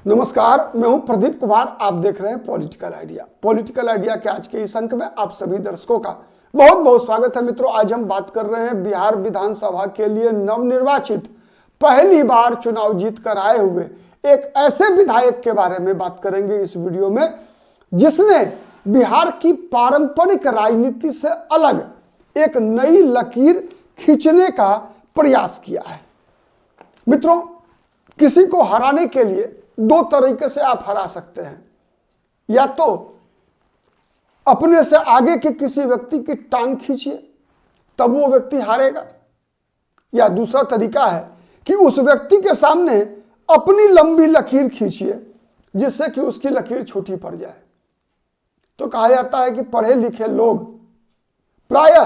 नमस्कार, मैं हूं प्रदीप कुमार। आप देख रहे हैं पॉलिटिकल आइडिया। पॉलिटिकल आइडिया के आज के इस अंक में आप सभी दर्शकों का बहुत बहुत स्वागत है। मित्रों, आज हम बात कर रहे हैं बिहार विधानसभा के लिए नवनिर्वाचित, पहली बार चुनाव जीत कर आए हुए एक ऐसे विधायक के बारे में बात करेंगे इस वीडियो में, जिसने बिहार की पारंपरिक राजनीति से अलग एक नई लकीर खींचने का प्रयास किया है। मित्रों, किसी को हराने के लिए दो तरीके से आप हरा सकते हैं। या तो अपने से आगे के किसी व्यक्ति की टांग खींचिए, तब वो व्यक्ति हारेगा। या दूसरा तरीका है कि उस व्यक्ति के सामने अपनी लंबी लकीर खींचिए, जिससे कि उसकी लकीर छोटी पड़ जाए। तो कहा जाता है कि पढ़े लिखे लोग प्रायः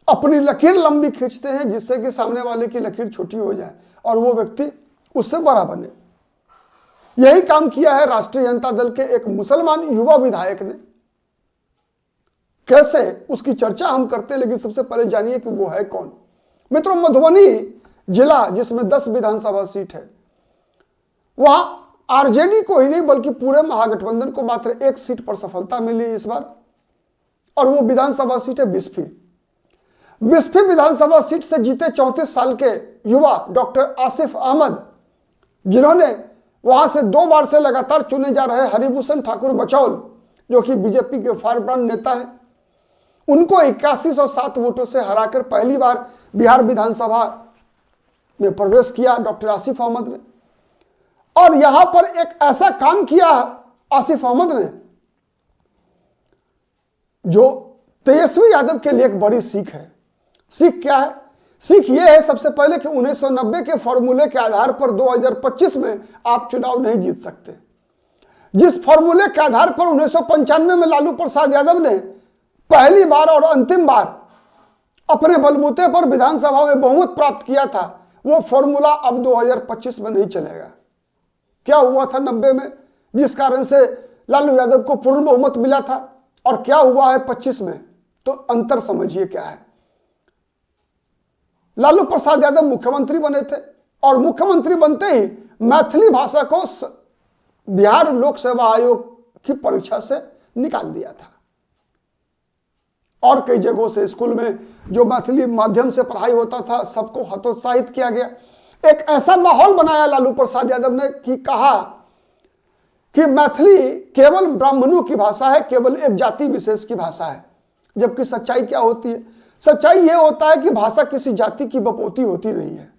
अपनी लकीर लंबी खींचते हैं, जिससे कि सामने वाले की लकीर छोटी हो जाए और वो व्यक्ति उससे बड़ा बने। यही काम किया है राष्ट्रीय जनता दल के एक मुसलमान युवा विधायक ने। कैसे, उसकी चर्चा हम करते हैं, लेकिन सबसे पहले जानिए कि वो है कौन। मित्रों, मधुबनी जिला, जिसमें 10 विधानसभा सीट है, वहां आरजेडी को ही नहीं बल्कि पूरे महागठबंधन को मात्र एक सीट पर सफलता मिली इस बार, और वो विधानसभा सीट है बिस्फी। बिस्फी विधानसभा सीट से जीते 34 साल के युवा डॉक्टर आसिफ अहमद, जिन्होंने वहां से 2 बार से लगातार चुने जा रहे हरिभूषण ठाकुर बचौल, जो कि बीजेपी के फायरब्रांड नेता हैं, उनको 8107 वोटों से हराकर पहली बार बिहार विधानसभा में प्रवेश किया डॉक्टर आसिफ अहमद ने। और यहां पर एक ऐसा काम किया आसिफ अहमद ने जो तेजस्वी यादव के लिए एक बड़ी सीख है। सीख क्या है? सीख यह है सबसे पहले कि 1990 के फॉर्मूले के आधार पर 2025 में आप चुनाव नहीं जीत सकते। जिस फॉर्मूले के आधार पर 1995 में लालू प्रसाद यादव ने पहली बार और अंतिम बार अपने बलबूते पर विधानसभा में बहुमत प्राप्त किया था, वो फॉर्मूला अब 2025 में नहीं चलेगा। क्या हुआ था 90 में, जिस कारण से लालू यादव को पूर्ण बहुमत मिला था, और क्या हुआ है 25 में? तो अंतर समझिए क्या है। लालू प्रसाद यादव मुख्यमंत्री बने थे, और मुख्यमंत्री बनते ही मैथिली भाषा को बिहार लोक सेवा आयोग की परीक्षा से निकाल दिया था, और कई जगहों से स्कूल में जो मैथिली माध्यम से पढ़ाई होता था सबको हतोत्साहित किया गया। एक ऐसा माहौल बनाया लालू प्रसाद यादव ने कि कहा कि मैथिली केवल ब्राह्मणों की भाषा है, केवल एक जाति विशेष की भाषा है। जबकि सच्चाई क्या होती है? सच्चाई यह होता है कि भाषा किसी जाति की बपौती होती नहीं है।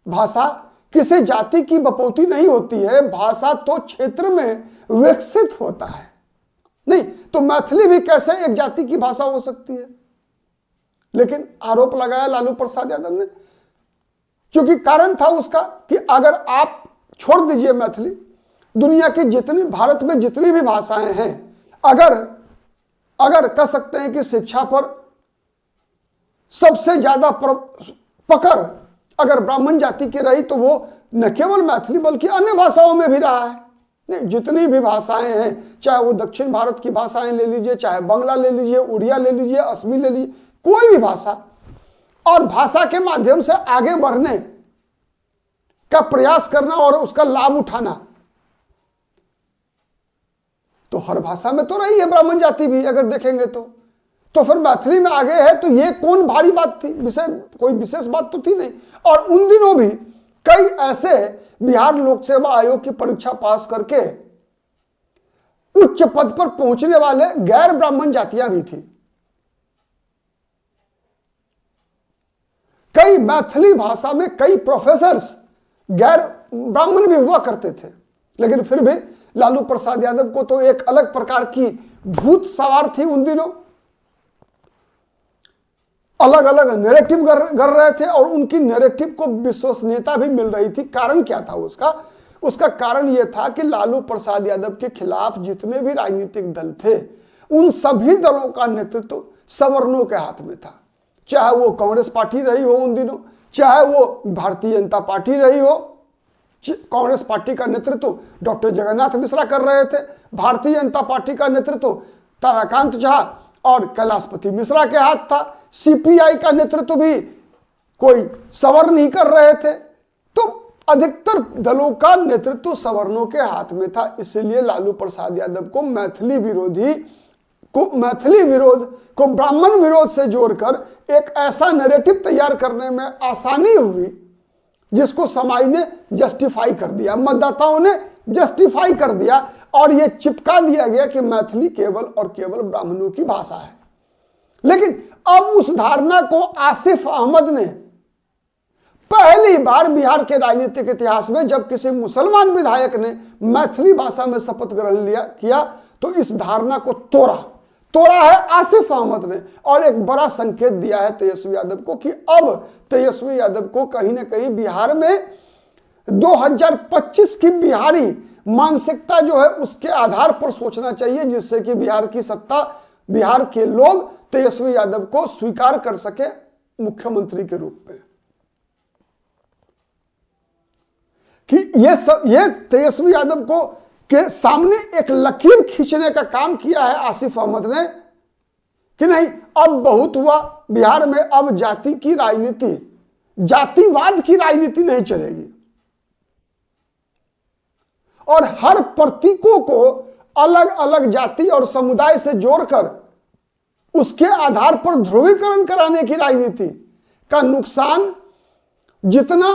भाषा किसी जाति की बपौती नहीं होती है, भाषा तो क्षेत्र में विकसित होता है। नहीं तो मैथिली भी कैसे एक जाति की भाषा हो सकती है? लेकिन आरोप लगाया लालू प्रसाद यादव ने, क्योंकि कारण था उसका कि अगर आप छोड़ दीजिए मैथिली, दुनिया की जितनी, भारत में जितनी भी भाषाएं हैं, अगर कह सकते हैं कि शिक्षा पर सबसे ज्यादा पकड़ अगर ब्राह्मण जाति की रही, तो वो न केवल मैथिली बल्कि अन्य भाषाओं में भी रहा है। नहीं, जितनी भी भाषाएं हैं, चाहे वो दक्षिण भारत की भाषाएं ले लीजिए, चाहे बंगला ले लीजिए, उड़िया ले लीजिए, असमी ले लीजिए, कोई भी भाषा, और भाषा के माध्यम से आगे बढ़ने का प्रयास करना और उसका लाभ उठाना, तो हर भाषा में तो रही है ब्राह्मण जाति भी। अगर देखेंगे तो फिर मैथिली में आगे है, तो ये कौन भारी बात थी? कोई विशेष बात तो थी नहीं। और उन दिनों भी कई ऐसे बिहार लोक सेवा आयोग की परीक्षा पास करके उच्च पद पर पहुंचने वाले गैर ब्राह्मण जातियां भी थी। कई मैथिली भाषा में कई प्रोफेसर्स गैर ब्राह्मण भी हुआ करते थे। लेकिन फिर भी लालू प्रसाद यादव को तो एक अलग प्रकार की भूत सवार थी। उन दिनों अलग अलग नैरेटिव कर रहे थे, और उनकी नैरेटिव को विश्वसनीयता भी मिल रही थी। कारण क्या था उसका कारण यह था कि लालू प्रसाद यादव के खिलाफ जितने भी राजनीतिक दल थे, उन सभी दलों का नेतृत्व सवर्णों के हाथ में था। चाहे वो कांग्रेस पार्टी रही हो उन दिनों, चाहे वो भारतीय जनता पार्टी रही हो। कांग्रेस पार्टी का नेतृत्व डॉक्टर जगन्नाथ मिश्रा कर रहे थे, भारतीय जनता पार्टी का नेतृत्व ताराकांत झा और कैलाशपति मिश्रा के हाथ था। सीपीआई का नेतृत्व भी कोई सवर्ण नहीं कर रहे थे। तो अधिकतर दलों का नेतृत्व सवर्णों के हाथ में था, इसलिए लालू प्रसाद यादव को मैथिली विरोध को ब्राह्मण विरोध से जोड़कर एक ऐसा नैरेटिव तैयार करने में आसानी हुई जिसको समाज ने जस्टिफाई कर दिया, मतदाताओं ने जस्टिफाई कर दिया और यह चिपका दिया गया कि मैथिली केवल और केवल ब्राह्मणों की भाषा है। लेकिन अब उस धारणा को आसिफ अहमद ने पहली बार बिहार के राजनीतिक इतिहास में, जब किसी मुसलमान विधायक ने मैथिली भाषा में शपथ ग्रहण किया तो इस धारणा को तोड़ा है आसिफ अहमद ने, और एक बड़ा संकेत दिया है तेजस्वी यादव को कि अब तेजस्वी यादव को कहीं ना कहीं बिहार में 2025 की बिहारी मानसिकता जो है उसके आधार पर सोचना चाहिए, जिससे कि बिहार की सत्ता, बिहार के लोग तेजस्वी यादव को स्वीकार कर सके मुख्यमंत्री के रूप में। कि ये तेजस्वी यादव को के सामने एक लकीर खींचने का काम किया है आसिफ अहमद ने कि नहीं, अब बहुत हुआ बिहार में, अब जाति की राजनीति, जातिवाद की राजनीति नहीं चलेगी और हर प्रतीकों को अलग अलग जाति और समुदाय से जोड़कर उसके आधार पर ध्रुवीकरण कराने की राजनीति का नुकसान जितना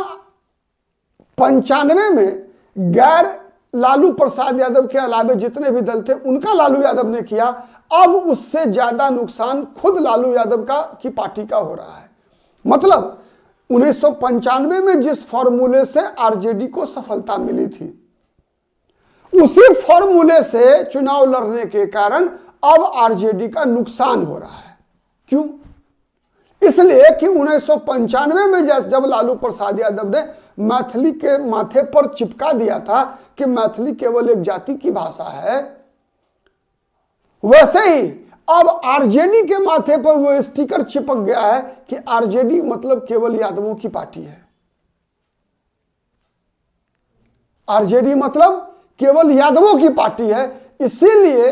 95 में गैर लालू प्रसाद यादव के अलावे जितने भी दल थे उनका लालू यादव ने किया, अब उससे ज्यादा नुकसान खुद लालू यादव की पार्टी का हो रहा है। मतलब 1995 में जिस फॉर्मूले से आरजेडी को सफलता मिली थी, उसी फॉर्मूले से चुनाव लड़ने के कारण अब आरजेडी का नुकसान हो रहा है। क्यों? इसलिए कि 1995 में जब लालू प्रसाद यादव ने मैथिली के माथे पर चिपका दिया था कि मैथिली केवल एक जाति की भाषा है, वैसे ही अब आरजेडी के माथे पर वो स्टिकर चिपक गया है कि आरजेडी मतलब केवल यादवों की पार्टी है, आरजेडी मतलब केवल यादवों की पार्टी है। इसीलिए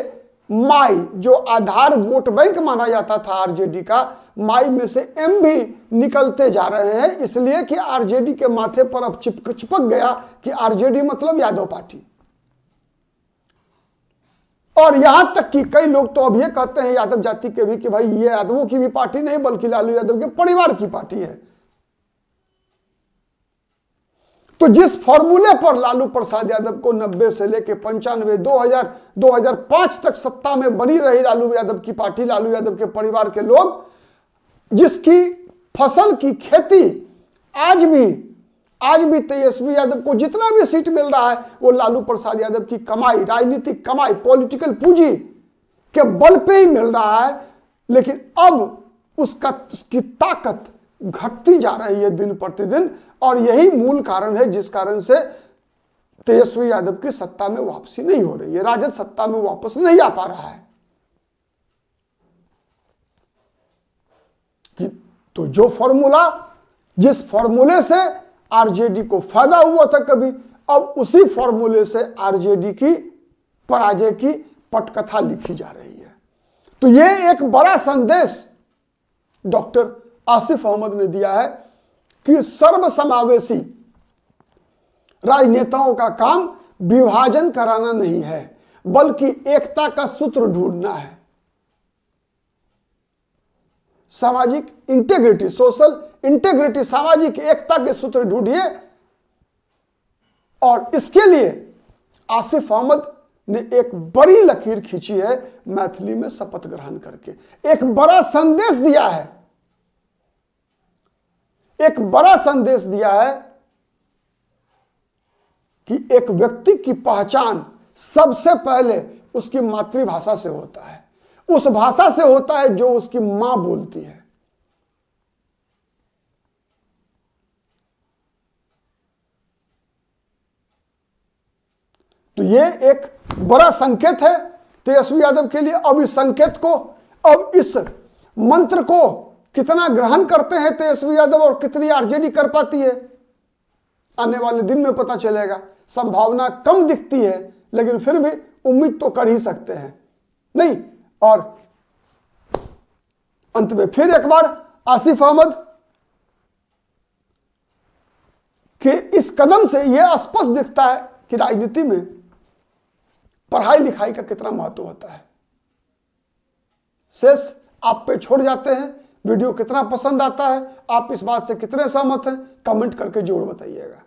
माई, जो आधार वोट बैंक माना जाता था आरजेडी का, माई में से एम भी निकलते जा रहे हैं, इसलिए कि आरजेडी के माथे पर अब चिपक गया कि आरजेडी मतलब यादव पार्टी। और यहां तक कि कई लोग तो अब ये कहते हैं यादव जाति के भी कि भाई ये यादवों की भी पार्टी नहीं बल्कि लालू यादव के परिवार की पार्टी है। तो जिस फॉर्मूले पर लालू प्रसाद यादव को 90 से लेकर 95, 2000, 2005 तक सत्ता में बनी रही लालू यादव की पार्टी, लालू यादव के परिवार के लोग, जिसकी फसल की खेती आज भी तेजस्वी यादव को जितना भी सीट मिल रहा है वो लालू प्रसाद यादव की कमाई, राजनीतिक कमाई, पॉलिटिकल पूंजी के बल पे ही मिल रहा है। लेकिन अब उसकी ताकत घटती जा रही है दिन प्रतिदिन, और यही मूल कारण है जिस कारण से तेजस्वी यादव की सत्ता में वापसी नहीं हो रही है, राजद सत्ता में वापस नहीं आ पा रहा है। तो जो फॉर्मूला, जिस फॉर्मूले से आरजेडी को फायदा हुआ था कभी, अब उसी फॉर्मूले से आरजेडी की पराजय की पटकथा लिखी जा रही है। तो यह एक बड़ा संदेश डॉक्टर आसिफ अहमद ने दिया है कि सर्वसमावेशी राजनेताओं का काम विभाजन कराना नहीं है बल्कि एकता का सूत्र ढूंढना है। सामाजिक इंटेग्रिटी, सोशल इंटेग्रिटी, सामाजिक एकता के सूत्र ढूंढिए। और इसके लिए आसिफ अहमद ने एक बड़ी लकीर खींची है मैथिली में शपथ ग्रहण करके, एक बड़ा संदेश दिया है, एक बड़ा संदेश दिया है कि एक व्यक्ति की पहचान सबसे पहले उसकी मातृभाषा से होता है, उस भाषा से होता है जो उसकी मां बोलती है। तो ये एक बड़ा संकेत है तेजस्वी यादव के लिए। अब इस संकेत को, अब इस मंत्र को कितना ग्रहण करते हैं तेजस्वी यादव और कितनी आरजेडी कर पाती है, आने वाले दिन में पता चलेगा। संभावना कम दिखती है लेकिन फिर भी उम्मीद तो कर ही सकते हैं, नहीं। और अंत में फिर एक बार आसिफ अहमद कि इस कदम से यह स्पष्ट दिखता है कि राजनीति में पढ़ाई लिखाई का कितना महत्व होता है। शेष आप पे छोड़ जाते हैं। वीडियो कितना पसंद आता है, आप इस बात से कितने सहमत हैं, कमेंट करके जरूर बताइएगा।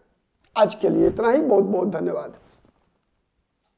आज के लिए इतना ही। बहुत बहुत धन्यवाद।